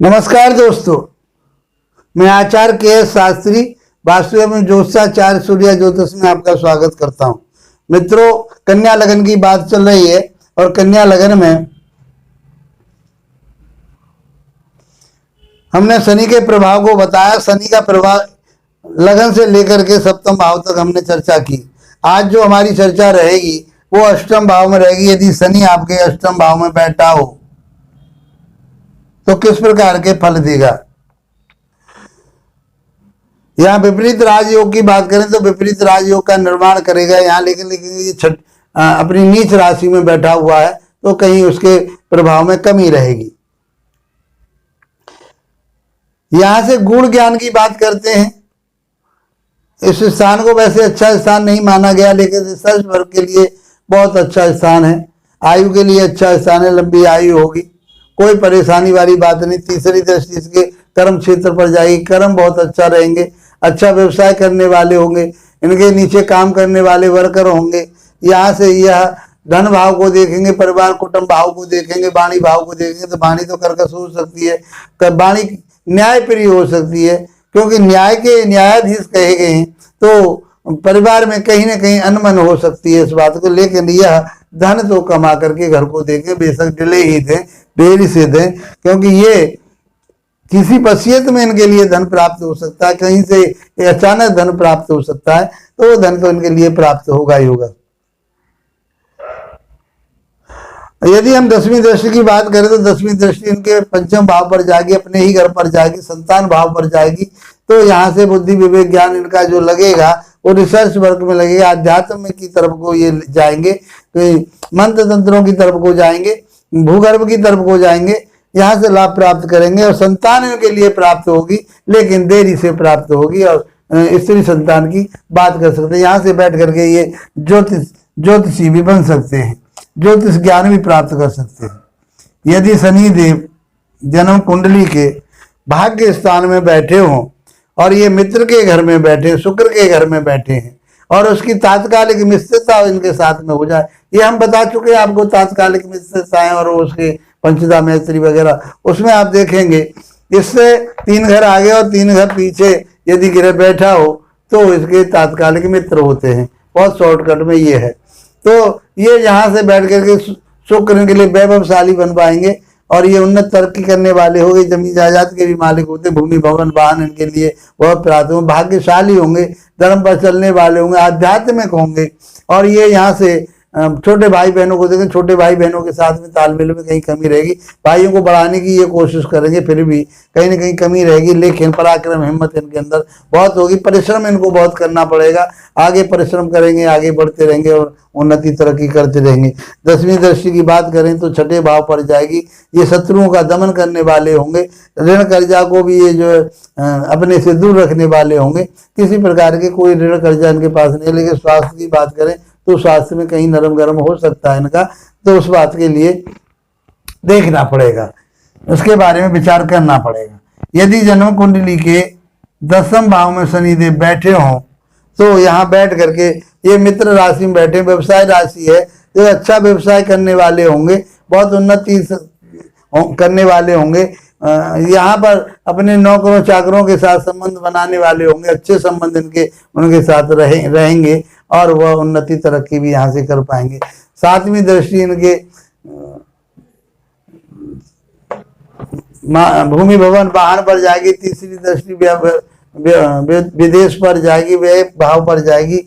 नमस्कार दोस्तों, मैं आचार्य के शास्त्री वास्तु एवं ज्योतिषाचार्य सूर्य ज्योतिष में आपका स्वागत करता हूं। मित्रों, कन्या लगन की बात चल रही है और कन्या लगन में हमने शनि के प्रभाव को बताया। शनि का प्रभाव लगन से लेकर के सप्तम भाव तक हमने चर्चा की। आज जो हमारी चर्चा रहेगी वो अष्टम भाव में रहेगी। यदि शनि आपके अष्टम भाव में बैठा हो तो किस प्रकार के फल देगा। यहाँ विपरीत राजयोग की बात करें तो विपरीत राजयोग का निर्माण करेगा यहाँ, लेकिन ये अपनी नीच राशि में बैठा हुआ है तो कहीं उसके प्रभाव में कमी रहेगी। यहां से गुण ज्ञान की बात करते हैं। इस स्थान को वैसे अच्छा स्थान नहीं माना गया, लेकिन रिसर्च वर्ग के लिए बहुत अच्छा स्थान है। आयु के लिए अच्छा स्थान है, लंबी आयु होगी, कोई परेशानी वाली बात नहीं। तीसरी दृष्टि इसके कर्म क्षेत्र पर जाएगी, कर्म बहुत अच्छा रहेंगे, अच्छा व्यवसाय करने वाले होंगे, इनके नीचे काम करने वाले वर्कर होंगे। यहाँ से यह धन भाव को देखेंगे, परिवार कुटुंब भाव को देखेंगे, वाणी भाव को देखेंगे तो वाणी तो कर्कश हो सकती है, वाणी न्याय प्रिय हो सकती है, क्योंकि न्याय के न्यायाधीश कहे गए हैं। तो परिवार में कहीं ना कहीं अनमन हो सकती है इस बात को, लेकिन यह धन तो कमा करके घर को देंगे, बेशक डिले ही दें, देरी से दें, क्योंकि ये किसी वसीयत में इनके लिए धन प्राप्त हो सकता है, कहीं से अचानक धन प्राप्त हो सकता है, तो वो धन तो इनके लिए प्राप्त होगा ही होगा। यदि हम दसवीं दृष्टि की बात करें तो दसवीं दृष्टि इनके पंचम भाव पर जाएगी, अपने ही घर पर जाएगी, संतान भाव पर जाएगी। तो यहाँ से बुद्धि विवेक ज्ञान इनका जो लगेगा वो रिसर्च वर्क में लगेगा, अध्यात्म की तरफ को ये जाएंगे, मंत्र तंत्रों की तरफ को जाएंगे, भूगर्भ की तरफ को जाएंगे, यहाँ से लाभ प्राप्त करेंगे और संतान इनके लिए प्राप्त होगी, लेकिन देरी से प्राप्त होगी। और स्त्री संतान की बात कर सकते हैं। यहाँ से बैठ करके ये ज्योतिषी भी बन सकते हैं, ज्योतिष ज्ञान भी प्राप्त कर सकते हैं। यदि शनि देव जन्म कुंडली के भाग्य स्थान में बैठे हों और ये मित्र के घर में बैठे, शुक्र के घर में बैठे हैं और उसकी तात्कालिक मित्रता इनके साथ में हो जाए, ये हम बता चुके हैं आपको तात्कालिक मित्रताएं और उसके पंचदा मैत्री वगैरह, उसमें आप देखेंगे इससे 3 घर आगे और 3 घर पीछे यदि गिरे बैठा हो तो इसके तात्कालिक मित्र होते हैं। बहुत शॉर्टकट में ये है। तो ये यहाँ से बैठ करके शुक्र इनके लिए वैभवशाली बन पाएंगे और ये उन्नत तरक्की करने वाले हो गए, जमीन जायदाद के भी मालिक होते, भूमि भवन वाहन इनके लिए बहुत प्राप्त होंगे, भाग्यशाली होंगे, धर्म पर चलने वाले होंगे, आध्यात्मिक होंगे। और ये यहाँ से छोटे भाई बहनों को देखें, छोटे भाई बहनों के साथ में तालमेल में कहीं कमी रहेगी, भाइयों को बढ़ाने की ये कोशिश करेंगे, फिर भी कहीं ना कहीं कमी रहेगी, लेकिन पराक्रम हिम्मत इनके अंदर बहुत होगी। परिश्रम इनको बहुत करना पड़ेगा, आगे परिश्रम करेंगे, आगे बढ़ते रहेंगे और उन्नति तरक्की करते रहेंगे। दसवीं दृष्टि की बात करें तो छठे भाव पर जाएगी, ये शत्रुओं का दमन करने वाले होंगे, ऋण कर्जा को भी ये जो अपने से दूर रखने वाले होंगे। किसी प्रकार के कोई ऋण कर्जा इनके पास नहीं, लेकिन स्वास्थ्य की बात करें तो स्वास्थ्य में कहीं नरम गरम हो सकता है इनका, तो उस बात के लिए देखना पड़ेगा, उसके बारे में विचार करना पड़ेगा। यदि जन्म कुंडली के 10वें भाव में शनिदेव बैठे हों तो यहाँ बैठ करके ये मित्र राशि में बैठे, व्यवसाय राशि है, तो अच्छा व्यवसाय करने वाले होंगे, बहुत उन्नति करने वाले होंगे। यहाँ पर अपने नौकरों चाकरों के साथ संबंध बनाने वाले होंगे, अच्छे संबंध उनके साथ रहेंगे और वह उन्नति तरक्की भी यहाँ से कर पाएंगे। 7वीं दृष्टि इनके भूमि भवन वाहन पर जाएगी, तीसरी दृष्टि विदेश पर जाएगी, व्यय भाव पर जाएगी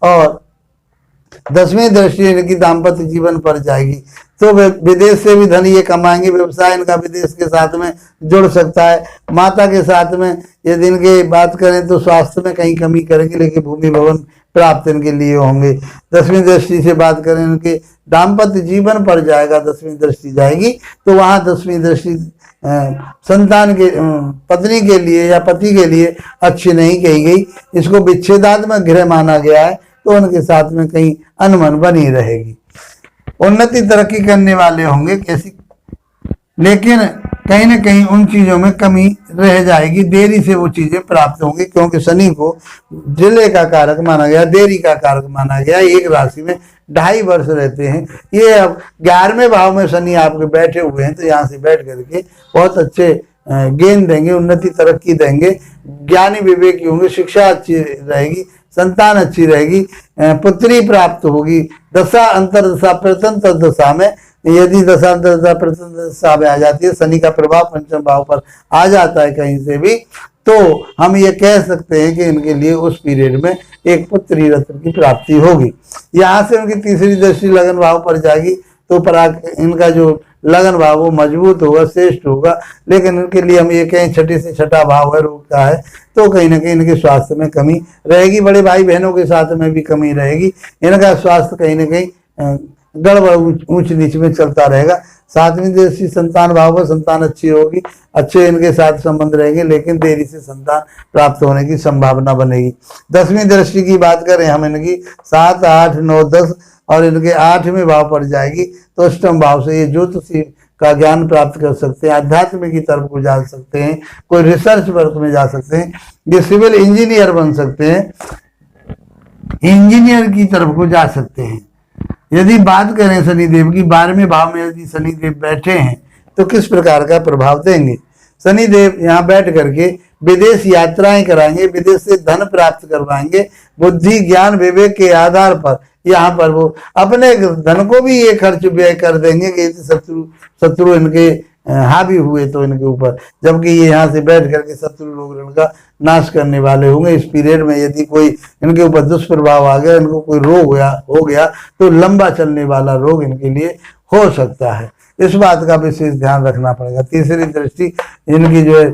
और 10वीं दृष्टि इनकी दाम्पत्य जीवन पर जाएगी। तो विदेश से भी धन ये कमाएंगे, व्यवसाय इनका विदेश के साथ में जुड़ सकता है। माता के साथ में यदि इनके बात करें तो स्वास्थ्य में कहीं कमी करेंगे, लेकिन भूमि भवन प्राप्त इनके लिए होंगे। 10वीं दृष्टि से बात करें इनके दाम्पत्य जीवन पर जाएगा, 10वीं दृष्टि जाएगी तो वहाँ 10वीं दृष्टि संतान के पत्नी के लिए या पति के लिए अच्छी नहीं कही गई, इसको विच्छेदात्मक गृह माना गया है, तो उनके साथ में कहीं अनमन बनी रहेगी। उन्नति तरक्की करने वाले होंगे कैसी, लेकिन कहीं ना कहीं उन चीजों में कमी रह जाएगी, देरी से वो चीजें प्राप्त होंगी, क्योंकि शनि को जिले का कारक माना गया, देरी का कारक माना गया। एक राशि में 2.5 वर्ष रहते हैं। ये अब 11वें भाव में शनि आपके बैठे हुए हैं, तो यहाँ से बैठ करके बहुत अच्छे गेन देंगे, उन्नति तरक्की देंगे, ज्ञानी विवेकी होंगे, शिक्षा अच्छी रहेगी, संतान अच्छी रहेगी, पुत्री प्राप्त होगी। दशा अंतरदशा प्रतंत्र दशा में यदि दशा अंतरदशा प्रतंत्र दशा में आ जाती है, शनि का प्रभाव पंचम भाव पर आ जाता है कहीं से भी, तो हम ये कह सकते हैं कि इनके लिए उस पीरियड में एक पुत्री रत्न की प्राप्ति होगी। यहाँ से उनकी तीसरी दृष्टि लगन भाव पर जाएगी तो इनका जो लगन भाव वो मजबूत होगा, श्रेष्ठ होगा। लेकिन इनके लिए हम ये कहें छठी से छठा भाव है, रोग का है, तो कहीं ना कहीं इनके स्वास्थ्य में कमी रहेगी। बड़े भाई बहनों के साथ में भी कमी रहेगी। इनका स्वास्थ्य कहीं ना कहीं गड़बड़ ऊंच नीच में चलता रहेगा। सातवीं दृष्टि संतान भाव पर संतान अच्छी होगी, अच्छे इनके साथ संबंध रहेंगे, लेकिन देरी से संतान प्राप्त होने की संभावना बनेगी। 10वीं दृष्टि की बात करें हम इनकी 7, 8, 9, 10 और इनके 8वें भाव पर जाएगी तो अष्टम भाव से ये ज्योतिषी का ज्ञान प्राप्त कर सकते हैं, अध्यात्म की तरफ को जा सकते हैं, कोई रिसर्च वर्क में जा सकते हैं, ये सिविल इंजीनियर बन सकते हैं, इंजीनियर की तरफ को जा सकते हैं। यदि बात करें शनिदेव की 12वें भाव में यदि शनिदेव बैठे हैं तो किस प्रकार का प्रभाव देंगे? शनिदेव यहाँ बैठ करके विदेश यात्राएं कराएंगे, विदेश से धन प्राप्त करवाएंगे, बुद्धि ज्ञान विवेक के आधार पर यहाँ पर वो अपने धन को भी ये खर्च व्यय कर देंगे कि शत्रु इनके हावी हुए तो इनके ऊपर, जबकि ये यहाँ से बैठ करके शत्रु लोग इनका नाश करने वाले होंगे। इस पीरियड में यदि कोई इनके ऊपर दुष्प्रभाव आ गया, इनको कोई रोग हो गया तो लंबा चलने वाला रोग इनके लिए हो सकता है। इस बात का विशेष ध्यान रखना पड़ेगा। तीसरी दृष्टि इनकी जो है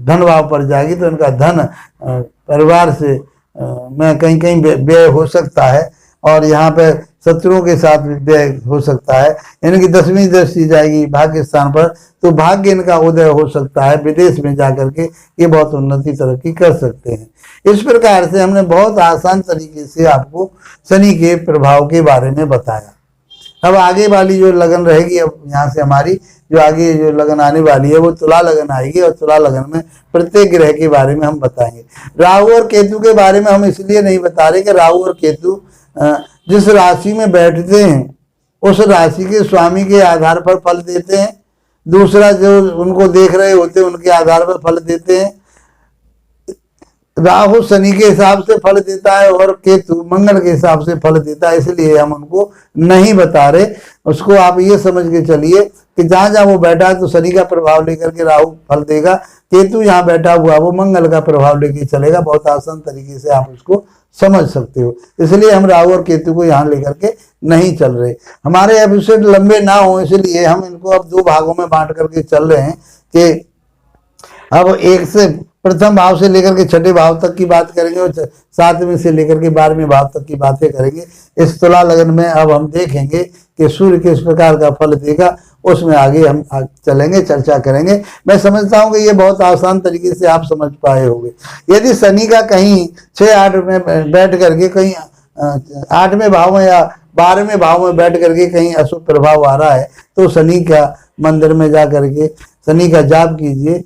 धन भाव पर जाएगी तो इनका धन परिवार से में कहीं कहीं व्यय हो सकता है और यहाँ पे शत्रुओं के साथ व्यय हो सकता है। इनकी 10वीं दृष्टि जाएगी भाग्य स्थान पर तो भाग्य इनका उदय हो सकता है, विदेश में जाकर के ये बहुत उन्नति तरक्की कर सकते हैं। इस प्रकार से हमने बहुत आसान तरीके से आपको शनि के प्रभाव के बारे में बताया। अब आगे वाली जो लगन रहेगी, अब यहाँ से हमारी जो आगे जो लगन आने वाली है वो तुला लगन आएगी और तुला लगन में प्रत्येक ग्रह के बारे में हम बताएंगे। राहु और केतु के बारे में हम इसलिए नहीं बता रहे कि राहु और केतु जिस राशि में बैठते हैं उस राशि के स्वामी के आधार पर फल देते हैं, दूसरा जो उनको देख रहे होते हैं उनके आधार पर फल देते हैं। राहु शनि के हिसाब से फल देता है और केतु मंगल के हिसाब से फल देता है, इसलिए हम उनको नहीं बता रहे। उसको आप ये समझ के चलिए कि जहां जहां वो बैठा है तो शनि का प्रभाव लेकर के राहु फल देगा, केतु यहाँ बैठा हुआ वो मंगल का प्रभाव लेके चलेगा। बहुत आसान तरीके से आप उसको समझ सकते हो, इसलिए हम राहु और केतु को यहाँ लेकर के नहीं चल रहे। हमारे एपिसोड लंबे ना हो इसलिए हम इनको अब 2 भागों में बांट करके चल रहे हैं कि अब 1 से प्रथम भाव से लेकर के छठे भाव तक की बात करेंगे और 7वें से लेकर के 12वें भाव तक की बातें करेंगे। इस तुला लगन में अब हम देखेंगे कि सूर्य किस प्रकार का फल देगा, उसमें आगे हम चलेंगे, चर्चा करेंगे। मैं समझता हूँ कि ये बहुत आसान तरीके से आप समझ पाए होंगे। यदि शनि का कहीं 6-8 में बैठ करके कहीं 8वें भाव में या 12वें भाव में बैठ करके कहीं अशुभ प्रभाव आ रहा है तो शनि का मंदिर में जा करके शनि का जाप कीजिए,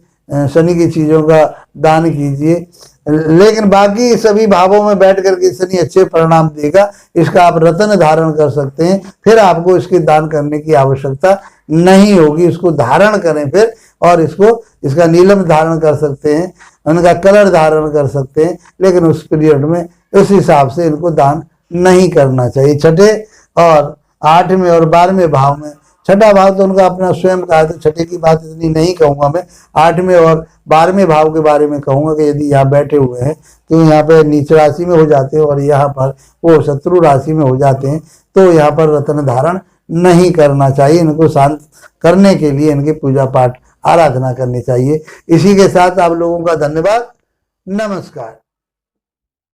शनि की चीजों का दान कीजिए। लेकिन बाकी सभी भावों में बैठ करके शनि अच्छे परिणाम देगा। इसका आप रत्न धारण कर सकते हैं, फिर आपको इसके दान करने की आवश्यकता नहीं होगी। इसको धारण करें फिर, और इसका नीलम धारण कर सकते हैं, उनका कलर धारण कर सकते हैं, लेकिन उस पीरियड में उस हिसाब से इनको दान नहीं करना चाहिए। छठे और 8वें और 12वें भाव में, छठा भाव तो उनका अपना स्वयं का है तो छठे की बात इतनी नहीं कहूंगा मैं, 8वें और 12वें भाव के बारे में कहूंगा कि यदि यहाँ बैठे हुए हैं तो यहाँ पे नीच राशि में हो जाते हैं और यहाँ पर वो शत्रु राशि में हो जाते हैं तो यहाँ पर रत्न धारण नहीं करना चाहिए। इनको शांत करने के लिए इनकी पूजा पाठ आराधना करनी चाहिए। इसी के साथ आप लोगों का धन्यवाद, नमस्कार।